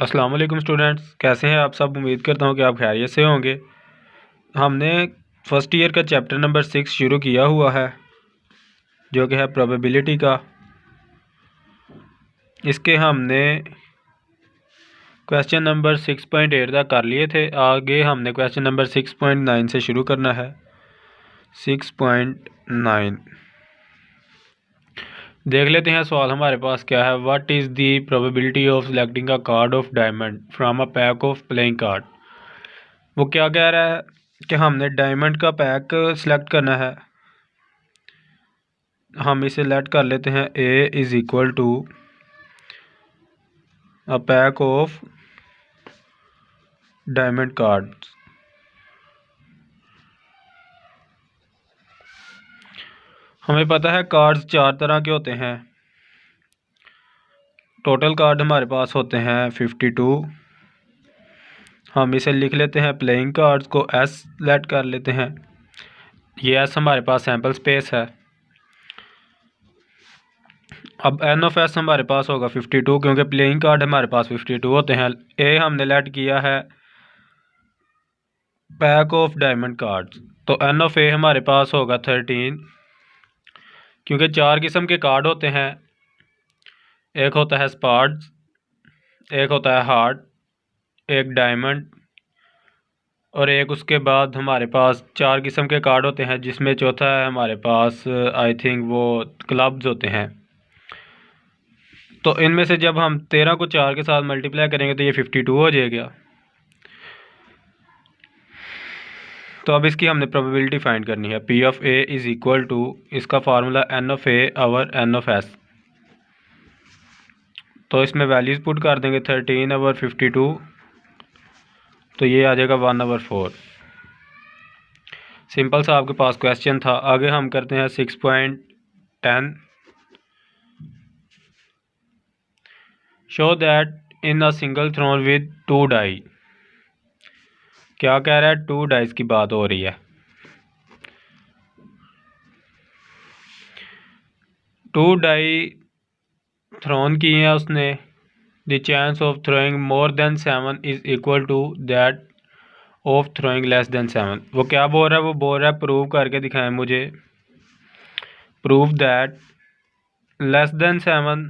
अस्सलाम वालेकुम स्टूडेंट्स, कैसे हैं आप सब। उम्मीद करता हूं कि आप खैरियत से होंगे। हमने फर्स्ट ईयर का चैप्टर नंबर 6 शुरू किया हुआ है, जो कि है प्रोबेबिलिटी का। इसके हमने क्वेश्चन नंबर 6.8 तक कर लिए थे। आगे हमने क्वेश्चन नंबर 6.9 से शुरू करना है। 6.9 देख लेते हैं सवाल हमारे पास क्या है। What is the probability of selecting a card of diamond from a pack of playing card. वो क्या कह रहा है कि हमने डायमंड का पैक सिलेक्ट करना है। हम इसे लेट कर लेते हैं A is equal to a pack of diamond card. हमें पता है कार्ड्स 4 तरह के होते हैं। टोटल कार्ड हमारे पास होते हैं 52। हम इसे लिख लेते हैं, प्लेइंग कार्ड्स को एस लेट कर लेते हैं। ये एस हमारे पास सैम्पल स्पेस है। अब एन ऑफ एस हमारे पास होगा 52, क्योंकि प्लेइंग कार्ड हमारे पास 52 होते हैं। ए हमने लेट किया है पैक ऑफ डायमंड कार्ड्स, तो एन ऑफ ए हमारे पास होगा 13, क्योंकि 4 किस्म के कार्ड होते हैं। एक होता है स्पार्ड्स, एक होता है हार्ट, एक डायमंड, और एक उसके बाद हमारे पास 4 किस्म के कार्ड होते हैं, जिसमें चौथा है हमारे पास आई थिंक वो क्लब्स होते हैं। तो इनमें से जब हम 13 को 4 के साथ मल्टीप्लाई करेंगे तो ये 52 हो जाएगा। तो अब इसकी हमने प्रोबेबिलिटी फाइंड करनी है। P of A is equal to, इसका formula N of A over N of S. तो इसमें वैल्यूज़ पुट कर देंगे 13 ओवर 52, तो ये आ जाएगा 1/4। सिंपल सा आपके पास क्वेश्चन था। आगे हम करते हैं 6.10। Show that in a single thrown with 2 die. क्या कह रहा है, 2 डाइस की बात हो रही है। 2 डाई थ्रोन की है उसने। The chance of throwing more than 7 is equal to that of throwing less than 7। वो क्या बोल रहा है, वो बोल रहा है प्रूव करके दिखाएं मुझे। Prove that less than 7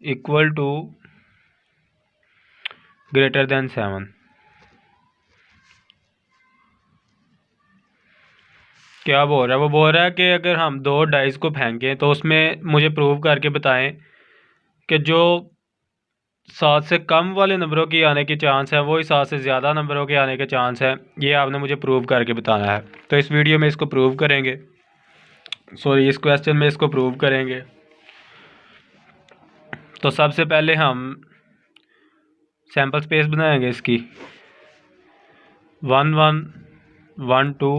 equal to greater than 7। क्या बोल रहा है, वो बोल रहा है कि अगर हम 2 डाइस को फेंकें तो उसमें मुझे प्रूव करके बताएं कि जो 7 से कम वाले नंबरों की आने की चांस है वही 7 से ज़्यादा नंबरों के आने के चांस है। ये आपने मुझे प्रूव करके बताना है। तो इस वीडियो में इसको प्रूव करेंगे, सॉरी इस क्वेश्चन में इसको प्रूव करेंगे। तो सबसे पहले हम सैम्पल स्पेस बनाएंगे इसकी। 1 1 1 2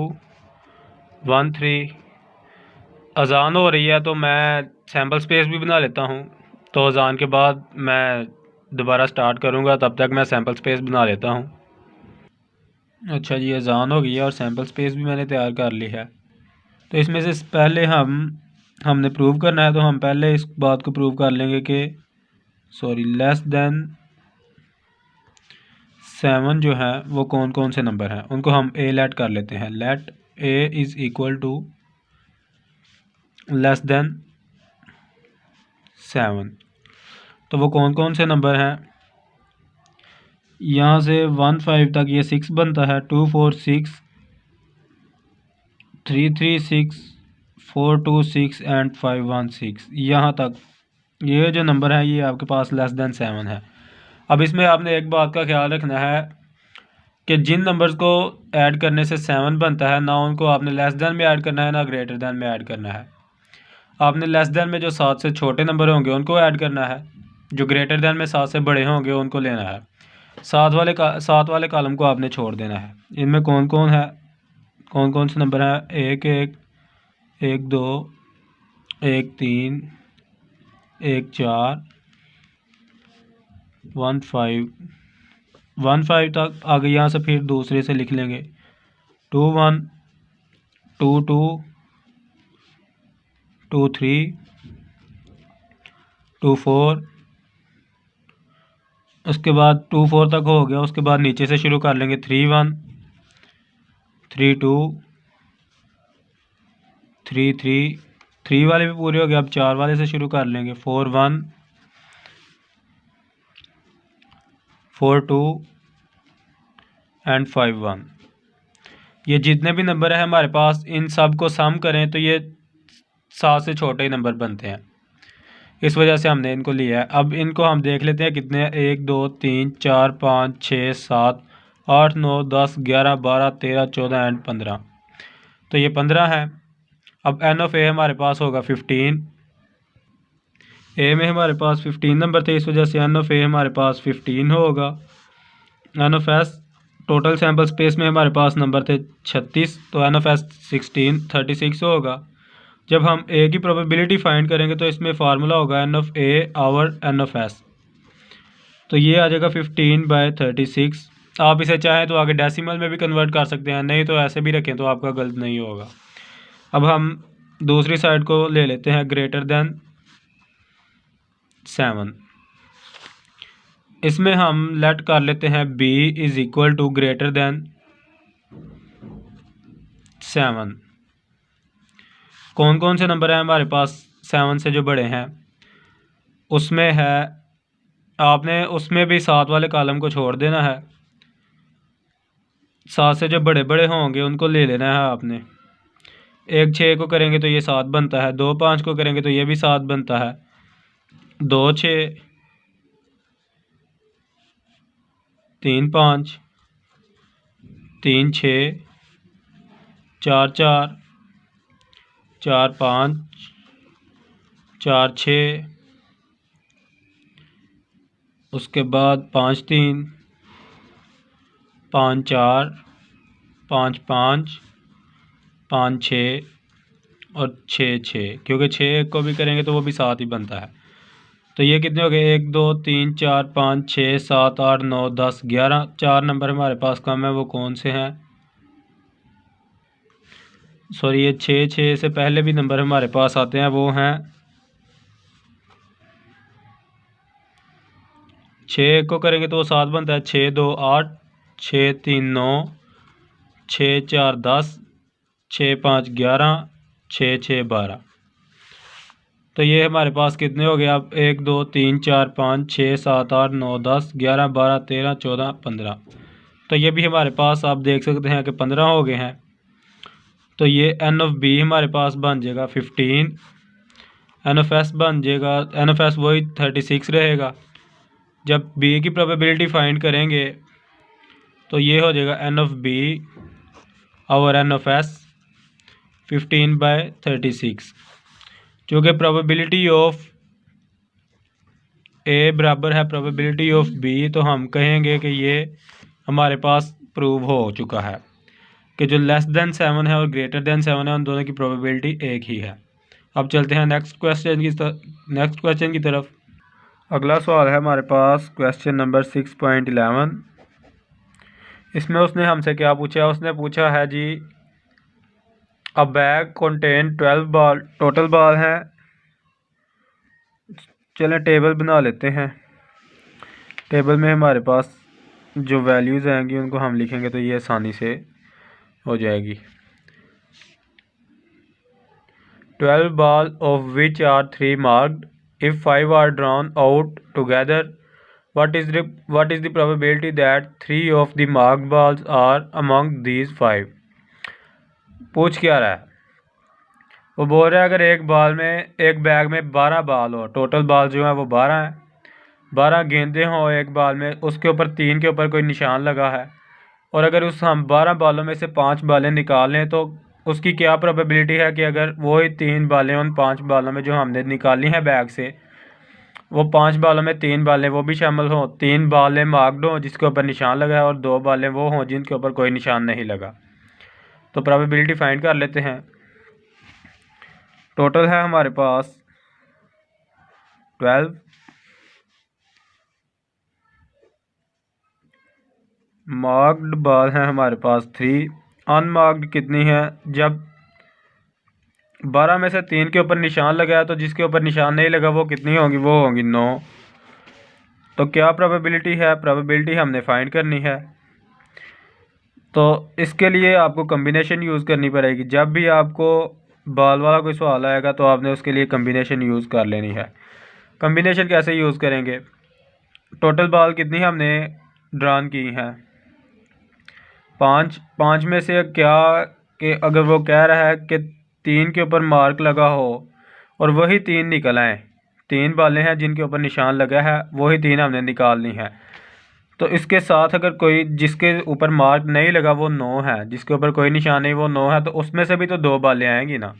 1 3। अजान हो रही है तो मैं सैम्पल स्पेस भी बना लेता हूँ। तो अजान के बाद मैं दोबारा स्टार्ट करूँगा, तब तक मैं सैम्पल स्पेस बना लेता हूँ। अच्छा जी, अजान हो गई है और सैम्पल स्पेस भी मैंने तैयार कर ली है। तो इसमें से पहले हमने प्रूव करना है, तो हम पहले इस बात को प्रूव कर लेंगे कि सॉरी लेस देन 7 जो है वो कौन कौन से नंबर हैं, उनको हम ए लेट कर लेते हैं। Let A is equal to less than 7। तो वो कौन कौन से नंबर हैं, यहाँ से 1 5 तक ये 6 बनता है। 2 4 6, 3 3 6, 4 2 6 एंड 5 1 6। यहाँ तक ये जो नंबर है ये आपके पास लेस देन 7 है। अब इसमें आपने एक बात का ख्याल रखना है कि जिन नंबर्स को ऐड करने से 7 बनता है, ना उनको आपने लेस देन में ऐड करना है ना ग्रेटर देन में ऐड करना है। आपने लेस देन में जो 7 से छोटे नंबर होंगे उनको ऐड करना है, जो ग्रेटर देन में 7 से बड़े होंगे उनको लेना है। 7 वाले कॉलम को आपने छोड़ देना है। इनमें कौन कौन है, कौन कौन से नंबर हैं, 1 1 1 2 1 3 1 4 1 5 1 5 तक आगे। यहाँ से फिर दूसरे से लिख लेंगे 2 1 2 2 2 3 2 4 उसके बाद 2 4 तक हो गया। उसके बाद नीचे से शुरू कर लेंगे 3 1 3 2 3 3 3 वाले भी पूरे हो गए। अब 4 वाले से शुरू कर लेंगे 4 1 4 2 एंड 5 1। ये जितने भी नंबर है हमारे पास, इन सब को सम करें तो ये 7 से छोटे ही नंबर बनते हैं। इस वजह से हमने इनको लिया है। अब इनको हम देख लेते हैं कितने हैं। 1 2 3 4 5 6 7 8 9 10 11 12 13 14 एंड 15। तो ये 15 है। अब एन ऑफ ए हमारे पास होगा 15। ए में हमारे पास 15 नंबर थे, इस वजह से एन ऑफ ए हमारे पास 15 होगा। N of S, total sample space में हमारे पास नंबर थे 36, तो एन ऑफ एस 16 36 होगा। जब हम ए की प्रोबेबिलिटी फाइंड करेंगे तो इसमें फार्मूला होगा N of A over N of S. तो ये आ जाएगा 15/36। आप इसे चाहें तो आगे डेसिमल में भी कन्वर्ट कर सकते हैं, नहीं तो ऐसे भी रखें तो आपका गलत नहीं होगा। अब हम दूसरी साइड को ले लेते हैं ग्रेटर देन 7। इसमें हम लेट कर लेते हैं b is equal to greater than 7। कौन कौन से नंबर हैं हमारे पास 7 से जो बड़े हैं? उसमें है, आपने उसमें भी 7 वाले कॉलम को छोड़ देना है। 7 से जो बड़े बड़े होंगे उनको ले लेना है आपने। 1 6 को करेंगे तो ये 7 बनता है, 2 5 को करेंगे तो ये भी 7 बनता है, 2 6 3 5 3 6 4 4 4 5 4 6, उसके बाद 5 3 5 4 5 5 5 6 और 6 6, क्योंकि 6 को भी करेंगे तो वो भी 7 ही बनता है। तो ये कितने हो गए? 1 2 3 4 5 6 7 8 9 10 11। 4 नंबर हमारे पास कम है, वो कौन से हैं? सॉरी, ये 6 6 से पहले भी नंबर हमारे पास आते हैं, वो हैं 6 को करेंगे तो वो 7 बनता है, 6 2 8 6 3 9 6 4 10 6 5 11 6 6 12। तो ये हमारे पास कितने हो गए? अब 1 2 3 4 5 6 7 8 9 10 11 12 13 14 15। तो ये भी हमारे पास आप देख सकते हैं कि 15 हो गए हैं। तो ये एन ऑफ बी हमारे पास बन जाएगा 15। एन ऑफ एस बन जाएगा, एन ऑफ एस वही 36 रहेगा। जब बी की प्रोबेबिलिटी फाइंड करेंगे तो ये हो जाएगा एन ऑफ बी और एन ऑफ एस 15/36। चूँकि प्रोबेबिलिटी ऑफ ए बराबर है प्रोबेबिलिटी ऑफ बी, तो हम कहेंगे कि ये हमारे पास प्रूव हो चुका है कि जो लेस देन 7 है और ग्रेटर देन 7 है उन दोनों की प्रोबेबिलिटी एक ही है। अब चलते हैं नेक्स्ट क्वेश्चन की तरफ। अगला सवाल है हमारे पास क्वेश्चन नंबर 6.11। इसमें उसने हमसे क्या पूछा? उसने पूछा है जी, a bag contain 12 ball, total ball हैं। चलें टेबल बना लेते हैं। टेबल में हमारे पास जो वैल्यूज़ आएंगी उनको हम लिखेंगे तो ये आसानी से हो जाएगी। 12 ball of which are 3 marked, if 5 are drawn out together, what is the probability that 3 of the marked balls are among these 5? पूछ क्या रहा है? वो बोल रहा है अगर एक बैग में 12 बाल हो, टोटल बाल जो है वो 12 हैं, 12 गेंदे हों एक बाल में, उसके ऊपर 3 के ऊपर कोई निशान लगा है, और अगर हम 12 बालों में से 5 बालें निकाल लें तो उसकी क्या प्रोबेबिलिटी है कि अगर वो ही 3 बालें उन 5 बालों में जो हमने निकाली हैं बैग से, वो 5 बालों में 3 बालें वो भी शामिल हों, 3 बालें मार्क्ड हों जिसके ऊपर निशान लगा है और 2 बालें वो हों जिनके ऊपर कोई निशान नहीं लगा। तो प्रोबेबिलिटी फाइंड कर लेते हैं। टोटल है हमारे पास 12, मार्क्ड बाल हैं हमारे पास 3, अनमार्क्ड कितनी है? जब 12 में से 3 के ऊपर निशान लगा है तो जिसके ऊपर निशान नहीं लगा वो कितनी होंगी? वो होंगी 9। तो क्या प्रोबेबिलिटी है, प्रोबेबिलिटी हमने फाइंड करनी है। तो इसके लिए आपको कम्बिनेशन यूज़ करनी पड़ेगी। जब भी आपको बाल वाला कोई सवाल आएगा तो आपने उसके लिए कम्बिनेशन यूज़ कर लेनी है। कम्बिनेशन कैसे यूज़ करेंगे, टोटल बाल कितनी हमने ड्रॉन की हैं, 5। 5 में से क्या कि अगर वो कह रहा है कि 3 के ऊपर मार्क लगा हो और वही 3 निकल आए, 3 बालें हैं जिनके ऊपर निशान लगा है, वही 3 हमने निकालनी है। तो इसके साथ अगर कोई जिसके ऊपर मार्क नहीं लगा वो 9 है, जिसके ऊपर कोई निशान नहीं वो 9 है, तो उसमें से भी तो 2 बालें आएंगी ना।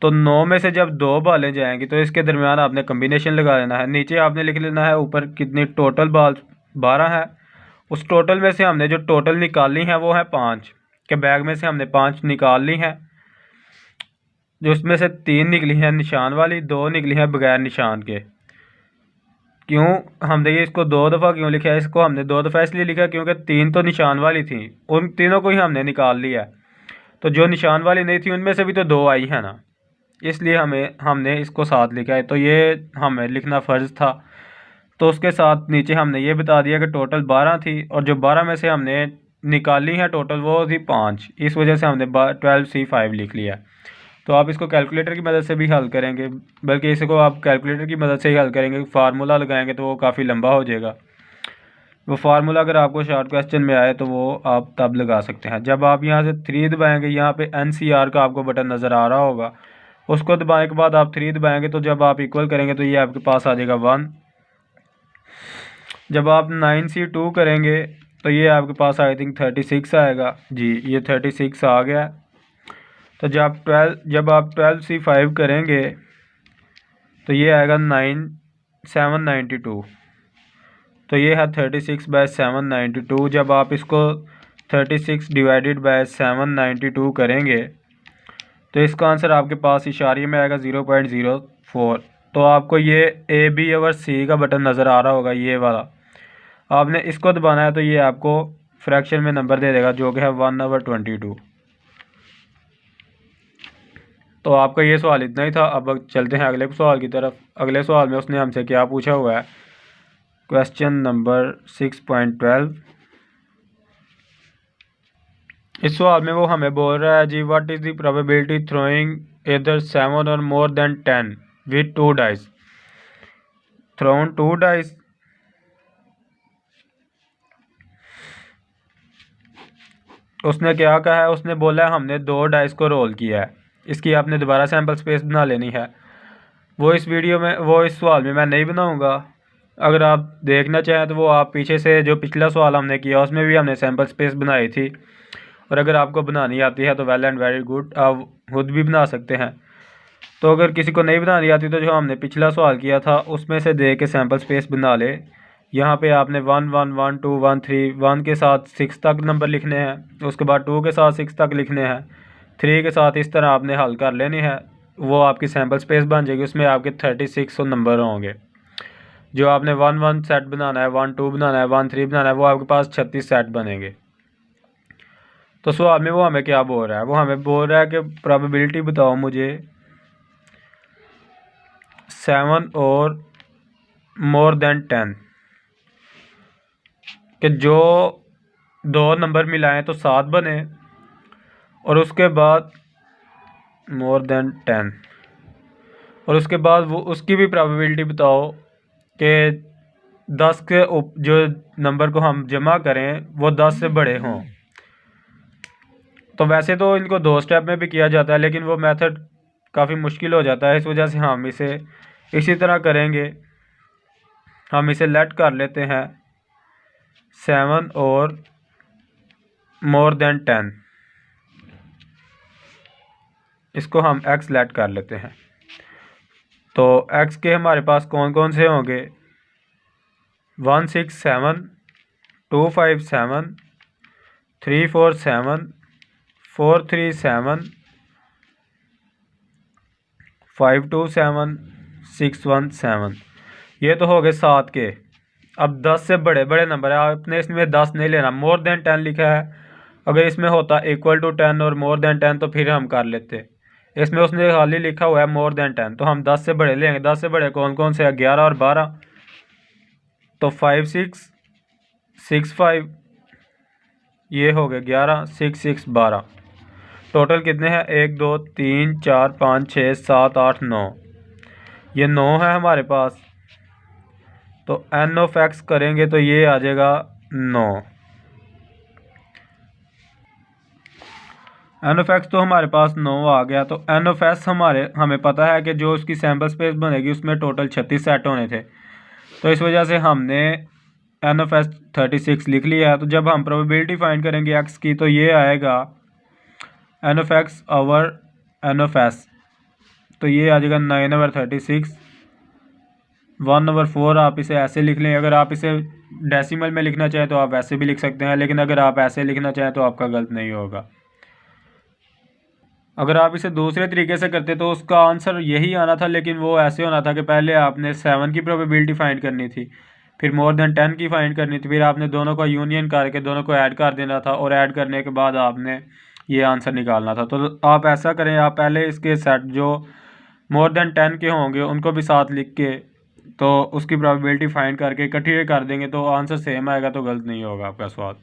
तो 9 में से जब 2 बालें जाएंगी तो इसके दरमियान आपने कम्बिनेशन लगा लेना है। नीचे आपने लिख लेना है ऊपर कितनी टोटल बाल 12 है, उस टोटल में से हमने जो टोटल निकालनी है वो है 5 के बैग में से हमने 5 निकाल ली हैं, जो उसमें से 3 निकली हैं निशान वाली, 2 निकली हैं बगैर निशान के। क्यों हमने ये इसको 2 दफ़ा क्यों लिखा है, इसको हमने 2 दफ़ा इसलिए लिखा क्योंकि 3 तो निशान वाली थी, उन तीनों को ही हमने निकाल लिया। तो जो निशान वाली नहीं थी उनमें से भी तो 2 आई है ना, इसलिए हमने इसको साथ लिखा है। तो ये हमें लिखना फ़र्ज़ था। तो उसके साथ नीचे हमने ये बता दिया कि टोटल 12 थी और जो 12 में से हमने निकाली है टोटल वो थी 5, इस वजह से हमने 12C5 लिख लिया। तो आप इसको कैलकुलेटर की मदद से भी हल करेंगे, बल्कि इसको आप कैलकुलेटर की मदद से ही हल करेंगे, फार्मूला लगाएंगे तो वो काफ़ी लंबा हो जाएगा। वो फार्मूला अगर आपको शॉर्ट क्वेश्चन में आए तो वो आप तब लगा सकते हैं। जब आप यहाँ से 3 दबाएंगे, यहाँ पे NCR का आपको बटन नज़र आ रहा होगा, उसको दबाने के बाद आप 3 दबाएंगे तो जब आप इक्वल करेंगे तो ये आपके पास आ जाएगा 1। जब आप 9C2 करेंगे तो ये आपके पास आई थिंक 36 आएगा जी, ये 36 आ गया। तो जब आप 12C5 करेंगे तो ये आएगा 792। तो ये है 36/792। जब आप इसको 36 डिवाइडेड बाय 792 करेंगे तो इसका आंसर आपके पास इशारे में आएगा 0.04। तो आपको ये A, B और C का बटन नज़र आ रहा होगा, ये वाला आपने इसको दबाना है तो ये आपको फ्रैक्शन में नंबर दे देगा जो कि है 1/22। तो आपका ये सवाल इतना ही था। अब चलते हैं अगले सवाल की तरफ। अगले सवाल में उसने हमसे क्या पूछा हुआ है, क्वेश्चन नंबर 6.12। इस सवाल में वो हमें बोल रहा है जी, what is the probability throwing इधर 7 और more than 10 with 2 dice, thrown 2 dice. उसने क्या कहा है, उसने बोला है हमने 2 डाइस को रोल किया है, इसकी आपने दोबारा सैम्पल स्पेस बना लेनी है। वो इस सवाल में मैं नहीं बनाऊंगा। अगर आप देखना चाहें तो वो आप पीछे से जो पिछला सवाल हमने किया उसमें भी हमने सैम्पल स्पेस बनाई थी, और अगर आपको बनानी आती है तो वेल एंड वेरी गुड, आप खुद भी बना सकते हैं। तो अगर किसी को नहीं बनानी आती तो जो हमने पिछला सवाल किया था उसमें से दे के सैम्पल स्पेस बना ले। यहाँ पे आपने 1 1 1 2 1 3 1 के साथ 6 तक नंबर लिखने हैं, उसके बाद 2 के साथ 6 तक लिखने हैं, 3 के साथ इस तरह आपने हल कर लेने हैं। वो आपकी सैम्पल स्पेस बन जाएगी, उसमें आपके 36 नंबर होंगे। जो आपने 1 1 सेट बनाना है, 1 2 बनाना है, 1 3 बनाना है, वो आपके पास 36 सेट बनेंगे। तो सवाल में वो हमें क्या बोल रहा है, वो हमें बोल रहा है कि प्रोबेबिलिटी बताओ मुझे 7 और मोर देन 10 कि जो 2 नंबर मिलाएं तो 7 बने, और उसके बाद मोर देन 10, और उसके बाद वो उसकी भी प्रोबेबिलिटी बताओ कि 10 के जो नंबर को हम जमा करें वो 10 से बड़े हों। तो वैसे तो इनको 2 स्टेप में भी किया जाता है, लेकिन वो मेथड काफ़ी मुश्किल हो जाता है, इस वजह से हम इसे इसी तरह करेंगे। हम इसे लेट कर लेते हैं 7 और मोर देन 10, इसको हम x लेट कर लेते हैं। तो x के हमारे पास कौन कौन से होंगे, 1 6 7, 2 5 7, 3 4 7, 4 3 7, 5 2 7, 6 1 7। ये तो हो गए 7 के। अब 10 से बड़े बड़े नंबर है, आपने इसमें 10 नहीं लेना, मोर देन 10 लिखा है। अगर इसमें होता इक्वल टू 10 और मोर देन 10 तो फिर हम कर लेते। इसमें उसने खाली लिखा हुआ है मोर देन 10, तो हम 10 से बड़े लेंगे। 10 से बड़े कौन कौन से हैं, 11 और 12। तो 5 6 6 5 ये हो गया 11, 6 6 12। टोटल कितने हैं? 1 2 3 4 5 6 7 8 9। ये 9 है हमारे पास। तो एन ऑफ एक्स करेंगे तो ये आ जाएगा 9। एन ऑफ एक्स तो हमारे पास 9 आ गया। तो एन ऑफ एस हमें पता है कि जो उसकी सैम्पल स्पेस बनेगी उसमें टोटल 36 सेट होने थे। तो इस वजह से हमने एन ऑफ एस 36 लिख लिया है। तो जब हम प्रोबेबिलिटी फाइंड करेंगे एक्स की तो ये आएगा N of X over N of S. तो ये आ जाएगा 9/36 1/4। आप इसे ऐसे लिख लें। अगर आप इसे डेसिमल में लिखना चाहें तो आप वैसे भी लिख सकते हैं, लेकिन अगर आप ऐसे लिखना चाहें तो आपका गलत नहीं होगा। अगर आप इसे दूसरे तरीके से करते तो उसका आंसर यही आना था, लेकिन वो ऐसे होना था कि पहले आपने 7 की प्रोबेबिलिटी फाइंड करनी थी, फिर मोर देन 10 की फाइंड करनी थी, फिर आपने दोनों का यूनियन करके दोनों को ऐड कर देना था, और ऐड करने के बाद आपने ये आंसर निकालना था। तो आप ऐसा करें, आप पहले इसके सेट जो मोर देन 10 के होंगे उनको भी साथ लिख के तो उसकी प्रोबेबिलिटी फाइंड करके इकट्ठी कर देंगे तो आंसर सेम आएगा, तो गलत नहीं होगा आपका सवाल।